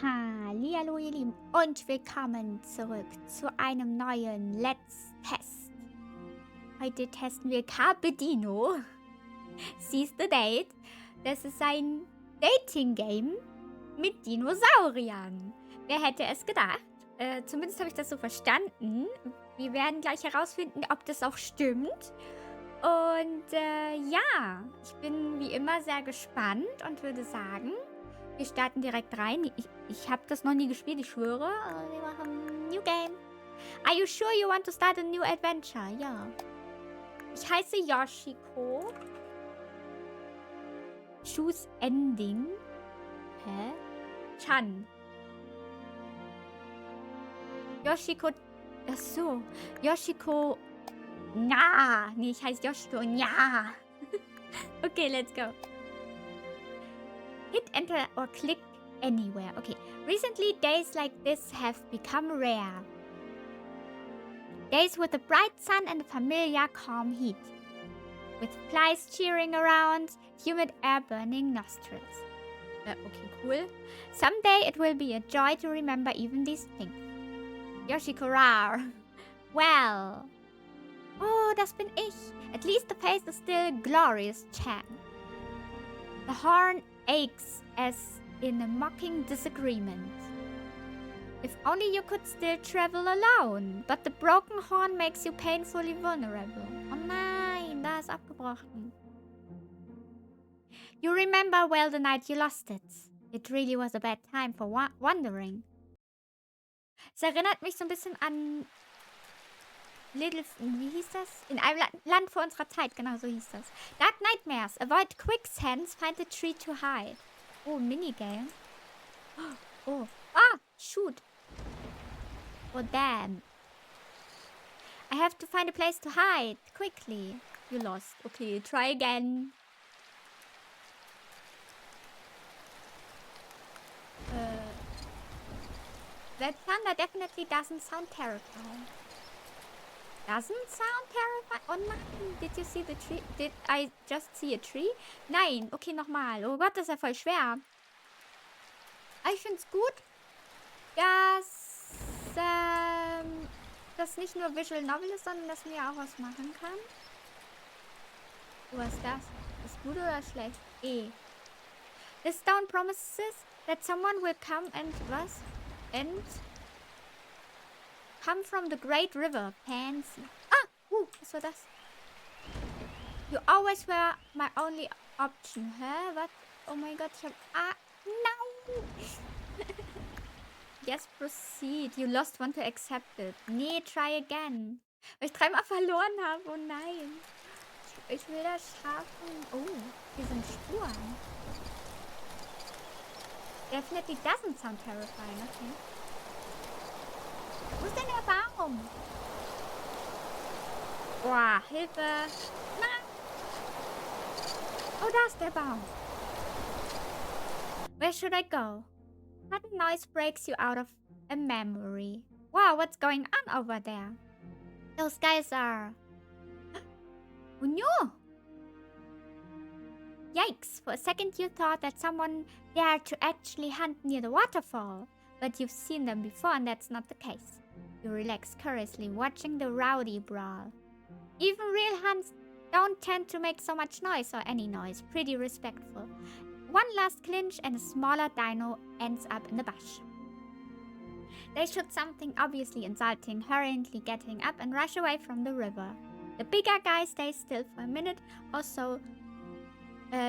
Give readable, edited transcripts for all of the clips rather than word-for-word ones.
Hallihallo ihr Lieben und willkommen zurück zu einem neuen Let's Test. Heute testen wir Carpe Dino. Seize the Date. Das ist ein Dating-Game mit Dinosauriern. Wer hätte es gedacht? Zumindest habe ich das so verstanden. Wir werden gleich herausfinden, ob das auch stimmt. Und ja, ich bin wie immer sehr gespannt und würde sagen, wir starten direkt rein. Ich habe das noch nie gespielt, ich schwöre. Wir machen New Game. Are you sure you want to start a new adventure? Ja. Ich heiße Yoshiko. Choose Ending. Hä? Chan. Yoshiko. Ach so. Yoshiko. Ja. Nee, ich heiße Yoshiko. Ja. Okay, let's go. Hit enter or click anywhere. Okay. Recently, days like this have become rare. Days with a bright sun and a familiar calm heat. With flies cheering around, humid air burning nostrils. Okay, cool. Someday it will be a joy to remember even these things. Yoshiko rar. Well. Oh, das bin ich. At least the face is still glorious, Chan. The horn aches as in a mocking disagreement. If only you could still travel alone, but the broken horn makes you painfully vulnerable. Oh nein, da ist abgebrochen. You remember well the night you lost it. It really was a bad time for wandering. Es erinnert mich so ein bisschen an wie hieß das? In einem Land vor unserer Zeit, genau so hieß das. Dark Nightmares. Avoid quicksands. Find a tree to hide. Oh, Minigame. Oh. Ah, shoot. Oh, damn. I have to find a place to hide. Quickly. You lost. Okay, try again. That thunder definitely doesn't sound terrifying. Doesn't sound terrifying. Oh nein, did you see the tree? Did I just see a tree? Nein, okay, nochmal. Oh Gott, das ist ja voll schwer. Aber ich find's gut, dass das nicht nur Visual Novel ist, sondern dass man ja auch was machen kann. Was ist das? Ist gut oder schlecht? This stone promises that someone will come and was? And come from the great river, Pansy. Ah! Was war das? You always were my only option. Hä? Was? Oh mein Gott, ich hab... Ah! No! Yes, proceed. You lost, want to accept it. Nee, try again. Weil ich dreimal verloren habe. Oh nein. Ich will das schaffen. Oh, hier sind Spuren. Definitely doesn't sound terrifying. Okay. Wo ist denn der Baum? Boah, Hilfe. Nein. Oh, da ist der Baum. Where should I go? Sudden noise breaks you out of a memory. Wow, what's going on over there? Those guys are... Oh no! Yikes, for a second you thought that someone dared to actually hunt near the waterfall. But you've seen them before and that's not the case. You relax curiously, watching the rowdy brawl. Even real hunts don't tend to make so much noise or any noise. Pretty respectful. One last clinch and a smaller dino ends up in the bush. They shoot something obviously insulting, hurriedly getting up and rush away from the river. The bigger guy stays still for a minute or so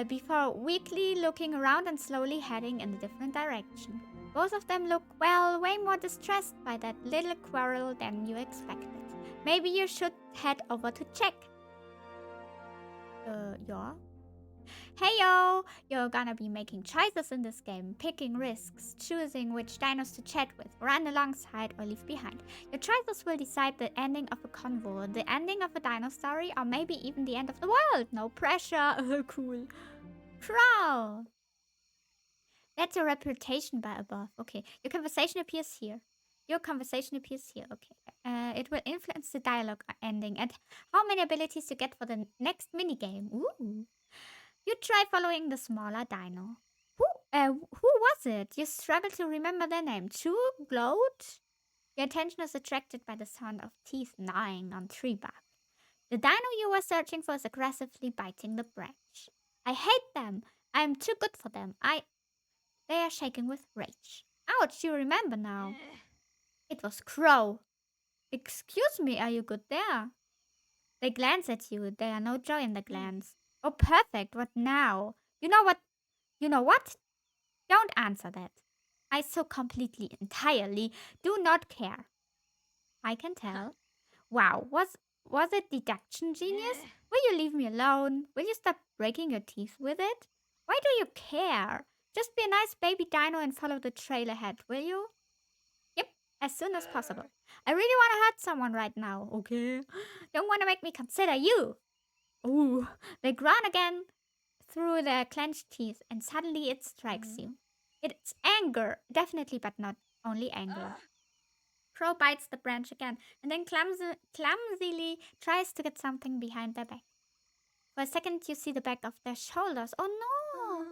before weakly looking around and slowly heading in a different direction. Both of them look, well, way more distressed by that little quarrel than you expected. Maybe you should head over to check. Yeah. Hey yo! You're gonna be making choices in this game, picking risks, choosing which dinos to chat with, run alongside, or leave behind. Your choices will decide the ending of a convo, the ending of a dino story, or maybe even the end of the world. No pressure. Cool. Crawl! That's your reputation by above. Okay. Your conversation appears here. Okay. It will influence the dialogue ending and how many abilities you get for the next minigame. Ooh. You try following the smaller dino. Who was was it? You struggle to remember their name. Chew? Gloat? Your attention is attracted by the sound of teeth gnawing on tree bark. The dino you were searching for is aggressively biting the branch. I hate them. I am too good for them. They are shaking with rage. Ouch, you remember now. It was Crow. Excuse me, are you good there? They glance at you. There are no joy in the glance. Oh, perfect. What now? You know what? You know what? Don't answer that. I so completely, entirely do not care. I can tell. Wow, was it deduction genius? Will you leave me alone? Will you stop breaking your teeth with it? Why do you care? Just be a nice baby dino and follow the trail ahead, will you? Yep, as soon as possible. I really want to hurt someone right now, okay? Don't want to make me consider you. Ooh, they groan again through their clenched teeth, and suddenly it strikes you. It's anger, definitely, but not only anger. Crow bites the branch again and then clumsily tries to get something behind their back. For a second, you see the back of their shoulders. Oh no!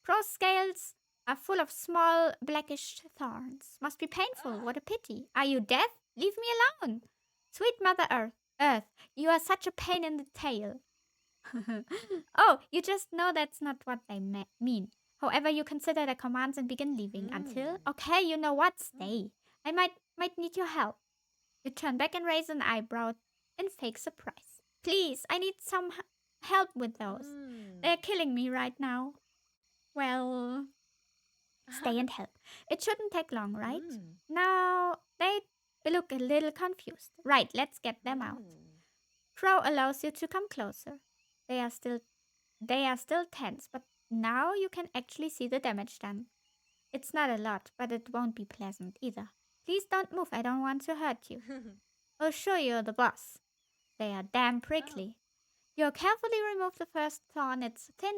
Crow's scales are full of small blackish thorns. Must be painful. What a pity. Are you deaf? Leave me alone. Sweet Mother Earth, you are such a pain in the tail. Oh, you just know that's not what they mean. However, you consider the commands and begin leaving until, okay, you know what? Stay. I might need your help. You turn back and raise an eyebrow in fake surprise. Please, I need some help with those. They're killing me right now. Well, stay and help. It shouldn't take long, right? Now, they look a little confused. Right, let's get them out. Crow allows you to come closer. They are still tense, but now you can actually see the damage done. It's not a lot, but it won't be pleasant either. Please don't move, I don't want to hurt you. Oh, sure, you're the boss. They are damn prickly. You carefully remove the first thorn. It's thin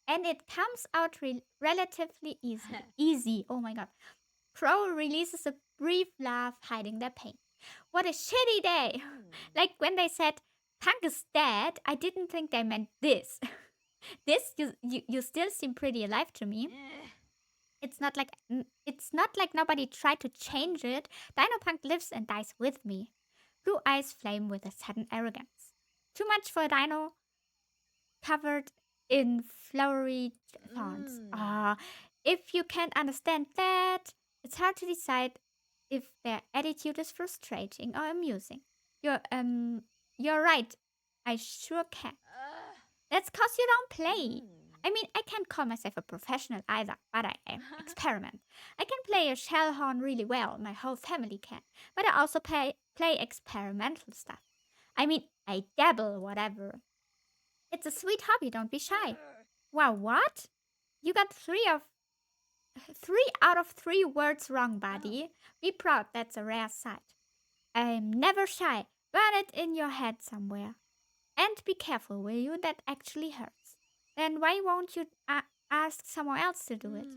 and it comes out relatively easy. Easy. Oh my god. Crow releases a brief laugh, hiding their pain. What a shitty day! Like when they said Punk is dead, I didn't think they meant this. This you still seem pretty alive to me. It's not like nobody tried to change it. Dino Punk lives and dies with me. Blue eyes flame with a sudden arrogance. Too much for a dino covered in flowery thorns. Ah, if you can't understand that, it's hard to decide if their attitude is frustrating or amusing. You're right. I sure can. That's 'cause you don't play. I mean, I can't call myself a professional either, but I am. Experiment. I can play a shell horn really well. My whole family can. But I also play experimental stuff. I mean, I dabble, whatever. It's a sweet hobby, don't be shy. Wow, what? You got three out of three words wrong, buddy. Be proud, that's a rare sight. I'm never shy. Burn it in your head somewhere. And be careful, will you? That actually hurts. Then why won't you ask someone else to do it?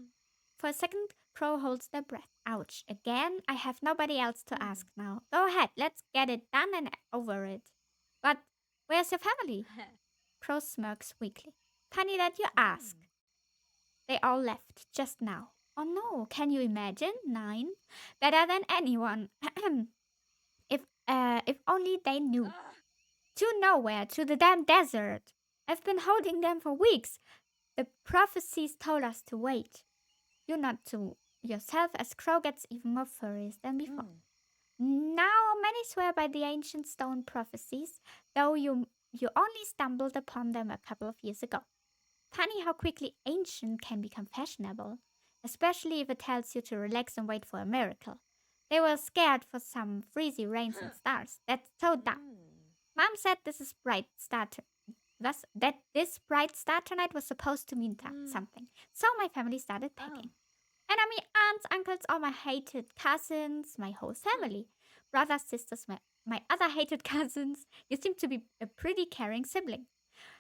For a second, Crow holds their breath. Ouch. Again, I have nobody else to ask now. Go ahead, let's get it done and over it. But where's your family? Crow smirks weakly. Funny that you ask. They all left just now. Oh no, can you imagine? 9. Better than anyone. If only they knew. To nowhere, to the damn desert. I've been holding them for weeks. The prophecies told us to wait. You nod to yourself as Crow gets even more furious than before. Now many swear by the ancient stone prophecies, though you only stumbled upon them a couple of years ago. Funny how quickly ancient can become fashionable, especially if it tells you to relax and wait for a miracle. They were scared for some freezy rains and stars. That's so dumb. Mom said this bright star tonight was supposed to mean something. So my family started packing. And I mean aunts, uncles, all my hated cousins, my whole family. Brothers, sisters, my other hated cousins. You seem to be a pretty caring sibling.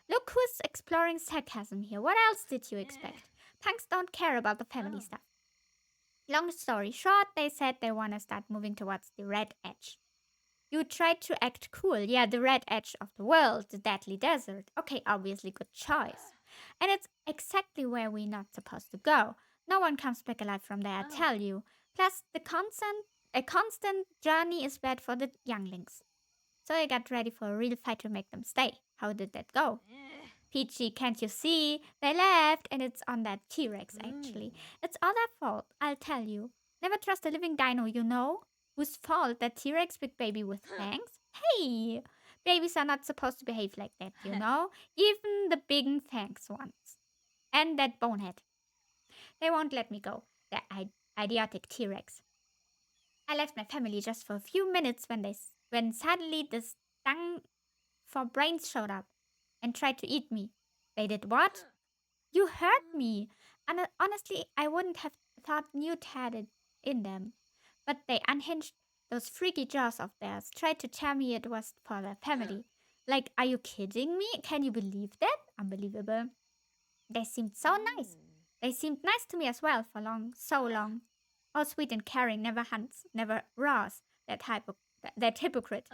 Look who's exploring sarcasm here. What else did you expect? Punks don't care about the family stuff. Long story short, they said they want to start moving towards the red edge. You tried to act cool. Yeah, the red edge of the world, the deadly desert. Okay, obviously good choice. And it's exactly where we're not supposed to go. No one comes back alive from there, I tell you. Plus, a constant journey is bad for the younglings. So I got ready for a real fight to make them stay. How did that go? Peachy, can't you see? They left, and it's on that T-Rex, actually. It's all their fault, I'll tell you. Never trust a living dino, you know? Whose fault? That T-Rex big baby with fangs? Hey! Babies are not supposed to behave like that, you know? Even the big fangs ones. And that bonehead. They won't let me go. That idiotic T-Rex. I left my family just for a few minutes when suddenly the stung for brains showed up and tried to eat me. They did what? You hurt me. And honestly, I wouldn't have thought Newt had it in them. But they unhinged those freaky jaws of theirs, tried to tell me it was for their family. Like, are you kidding me? Can you believe that? Unbelievable. They seemed so nice. They seemed nice to me as well for so long. All sweet and caring, never hunts, never roars. That hypocrite.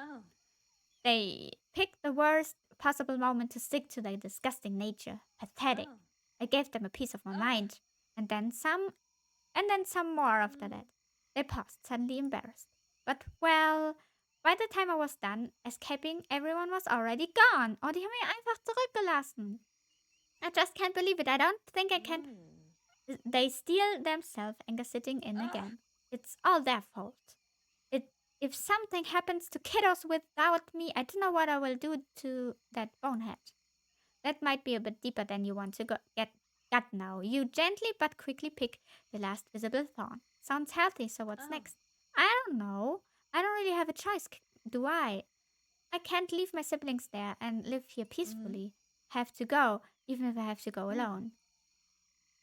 They picked the worst possible moment to stick to their disgusting nature. Pathetic. I gave them a piece of my mind. And then some more after that. They paused, suddenly embarrassed. But, well, by the time I was done escaping, everyone was already gone. Oh, die haben mich einfach zurückgelassen. I just can't believe it. I don't think I can. They steal themselves and are sitting in again. It's all their fault. If something happens to kiddos without me, I don't know what I will do to that bonehead. That might be a bit deeper than you want to get now. You gently but quickly pick the last visible thorn. Sounds healthy, so what's next? I don't know. I don't really have a choice, do I? I can't leave my siblings there and live here peacefully. Have to go, even if I have to go alone.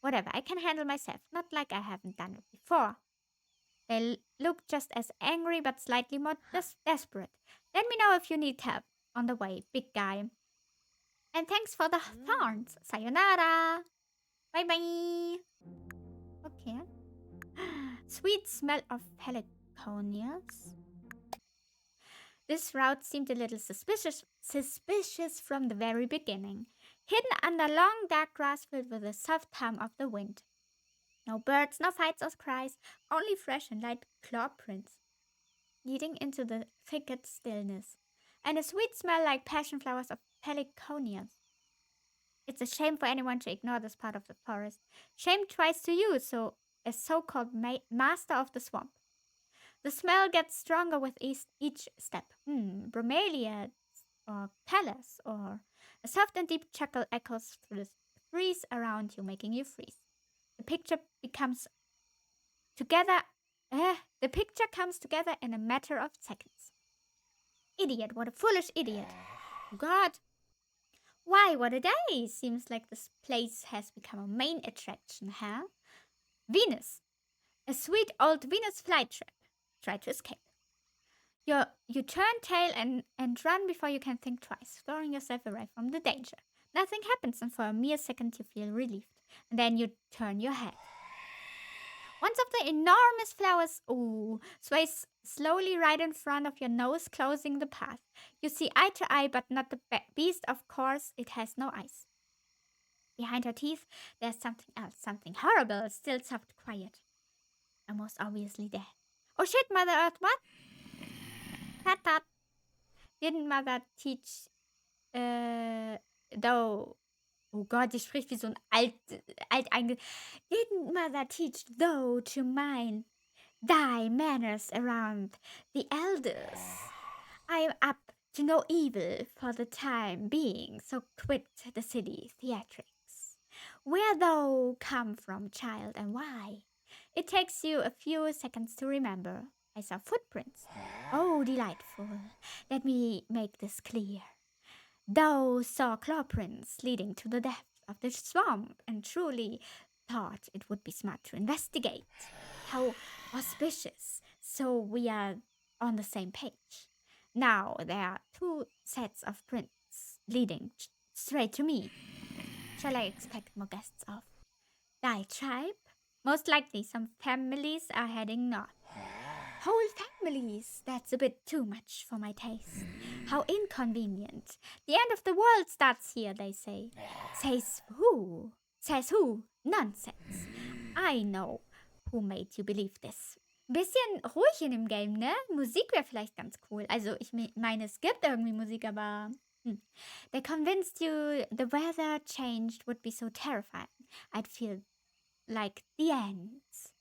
Whatever, I can handle myself, not like I haven't done it before. They look just as angry but slightly more desperate. Let me know if you need help. On the way, big guy. And thanks for the thorns. Sayonara. Bye bye. Okay. Sweet smell of peliconias. This route seemed a little suspicious from the very beginning. Hidden under long dark grass filled with the soft hum of the wind. No birds, no fights or cries, only fresh and light claw prints leading into the thicket stillness, and a sweet smell like passion flowers of peliconias. It's a shame for anyone to ignore this part of the forest. Shame twice to you, as so-called master of the swamp. The smell gets stronger with each step. Bromeliads or callas, or a soft and deep chuckle echoes through the trees around you, making you freeze. The picture comes together in a matter of seconds. Idiot, what a foolish idiot. God. Why, what a day. Seems like this place has become a main attraction, huh? Venus. A sweet old Venus flytrap. Try to escape. You turn tail and run before you can think twice, throwing yourself away from the danger. Nothing happens, and for a mere second you feel relieved. And then you turn your head. One of the enormous flowers, sways slowly right in front of your nose, closing the path. You see eye to eye, but not the beast, of course. It has no eyes. Behind her teeth, there's something else, something horrible, still soft, quiet. And most obviously dead. Oh shit, Mother Earth, what? Tat. Didn't Mother teach, though... Oh Gott, die spricht wie so ein Didn't Mother teach thou to mind thy manners around the elders? I am up to no evil for the time being, so quit the city theatrics. Where thou come from, child, and why? It takes you a few seconds to remember. I saw footprints. Oh, delightful. Let me make this clear. Thou saw claw prints leading to the depth of the swamp and truly thought it would be smart to investigate. How auspicious. So we are on the same page. Now there are 2 sets of prints leading straight to me. Shall I expect more guests of thy tribe? Most likely some families are heading north. Whole families? That's a bit too much for my taste. How inconvenient. The end of the world starts here, they say. Says who? Nonsense. I know who made you believe this. Bisschen ruhig in dem Game, ne? Musik wäre vielleicht ganz cool. Also, ich meine, es gibt irgendwie Musik, aber. They convinced you the weather changed would be so terrifying. I'd feel like the ants.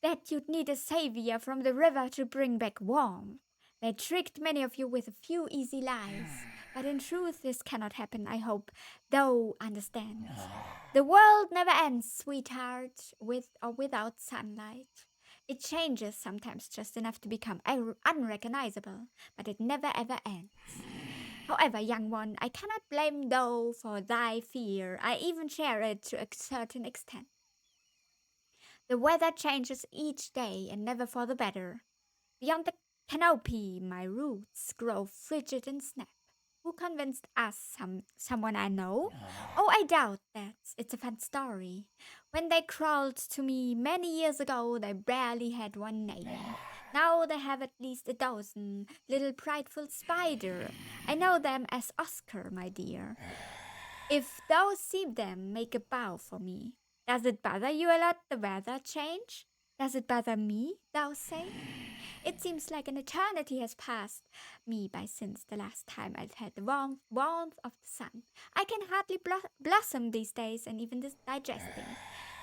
That you'd need a savior from the river to bring back warmth. They tricked many of you with a few easy lies. But in truth, this cannot happen, I hope, though understand. The world never ends, sweetheart, with or without sunlight. It changes sometimes just enough to become unrecognizable, but it never ever ends. However, young one, I cannot blame thou for thy fear. I even share it to a certain extent. The weather changes each day and never for the better. Beyond the canopy, my roots grow frigid and snap. Who convinced us? Someone I know? Oh, I doubt that. It's a fun story. When they crawled to me many years ago, they barely had one name. Now they have at least a dozen. Little prideful spider. I know them as Oscar, my dear. If thou see them, make a bow for me. Does it bother you a lot, the weather change? Does it bother me, thou say? It seems like an eternity has passed me by since the last time I've had the warmth of the sun. I can hardly blossom these days and even digesting.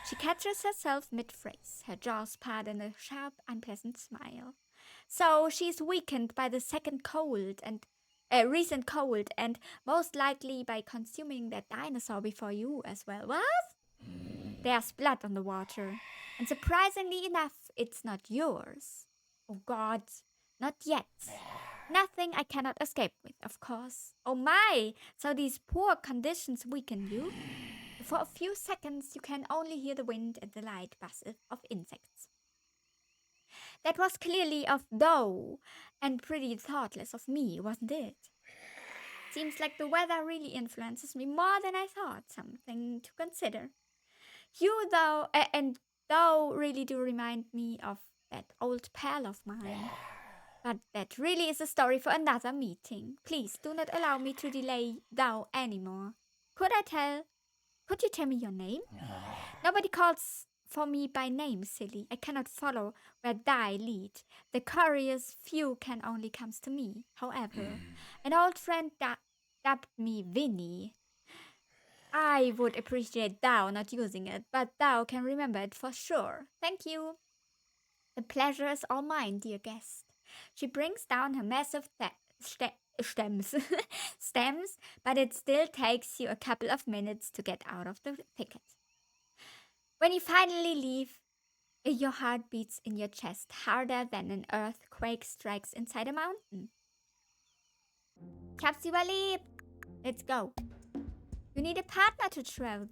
She catches herself mid-phrase, her jaws part in a sharp, unpleasant smile. So she's weakened by the recent cold, and most likely by consuming that dinosaur before you as well. What? There's blood on the water, and surprisingly enough, it's not yours. Oh God, not yet. Nothing I cannot escape with, of course. Oh my, so these poor conditions weaken you? For a few seconds, you can only hear the wind and the light buzz of insects. That was clearly of thou, and pretty thoughtless of me, wasn't it? Seems like the weather really influences me more than I thought. Something to consider. You, though, and thou really do remind me of that old pal of mine. But that really is a story for another meeting. Please do not allow me to delay thou anymore. Could you tell me your name? Nobody calls for me by name, silly. I cannot follow where thy lead. The curious few can only comes to me. However, an old friend dubbed me Vinny. I would appreciate thou not using it, but thou can remember it for sure. Thank you. The pleasure is all mine, dear guest. She brings down her massive stems, stems, but it still takes you a couple of minutes to get out of the thicket. When you finally leave, your heart beats in your chest harder than an earthquake strikes inside a mountain. Ich hab's überlebt. Let's go. You need a partner to travel.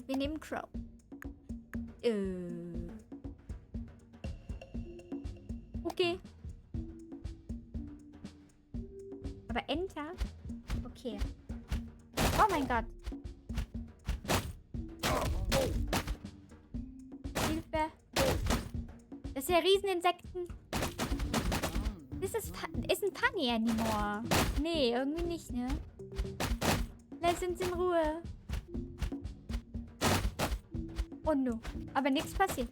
Wir nehmen Crow. Okay. Aber Enter? Okay. Oh mein Gott. Hilfe. Das sind ja Rieseninsekten. Das isn't funny anymore. Nee, irgendwie nicht, ne? Lass uns in Ruhe. Oh no. Aber nichts passiert.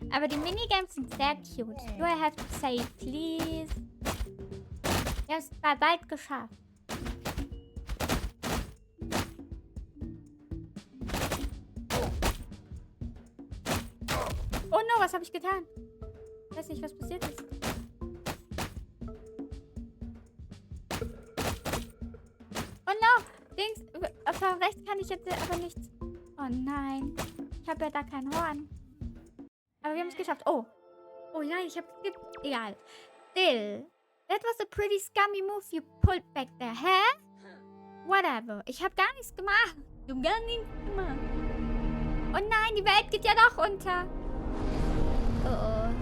Aber die Minigames sind sehr cute. Do I have to say please? Wir haben es bald geschafft. Oh no, was habe ich getan? Ich weiß nicht, was passiert ist. Oh no! Dings. Auf rechts kann ich jetzt aber nichts. Oh nein. Ich habe ja da kein Horn. Aber wir haben es geschafft. Oh. Oh nein, ich habe es egal. Still. That was a pretty scummy move you pulled back there. Hä? Whatever. Ich habe gar nichts gemacht. Du hast gar nichts gemacht. Oh nein, die Welt geht ja doch unter. Oh.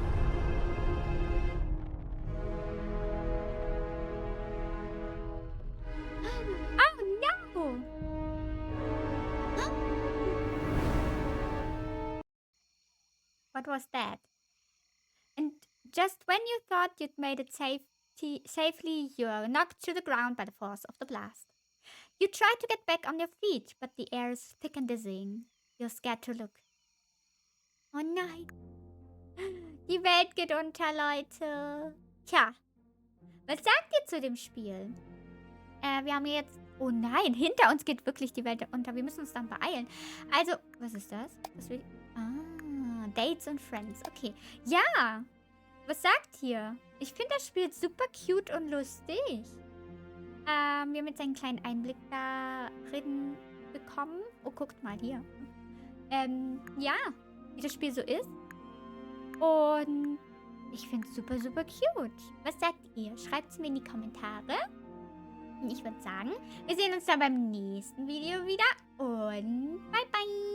Oh no. What was that? And just when you thought you'd made it safely, you are knocked to the ground by the force of the blast. You try to get back on your feet, but the air is thick and dizzying. You're scared to look. Oh nein. Die Welt geht unter, Leute. Tja, was sagt ihr zu dem Spiel? Wir haben jetzt... Oh nein, hinter uns geht wirklich die Welt unter. Wir müssen uns dann beeilen. Also, was ist das? Dates und Friends. Okay. Ja, was sagt ihr? Ich finde das Spiel super cute und lustig. Wir haben jetzt einen kleinen Einblick darin bekommen. Oh, guckt mal hier. Ja, wie das Spiel so ist. Und ich finde es super, super cute. Was sagt ihr? Schreibt es mir in die Kommentare. Und ich würde sagen, wir sehen uns dann beim nächsten Video wieder. Und bye, bye.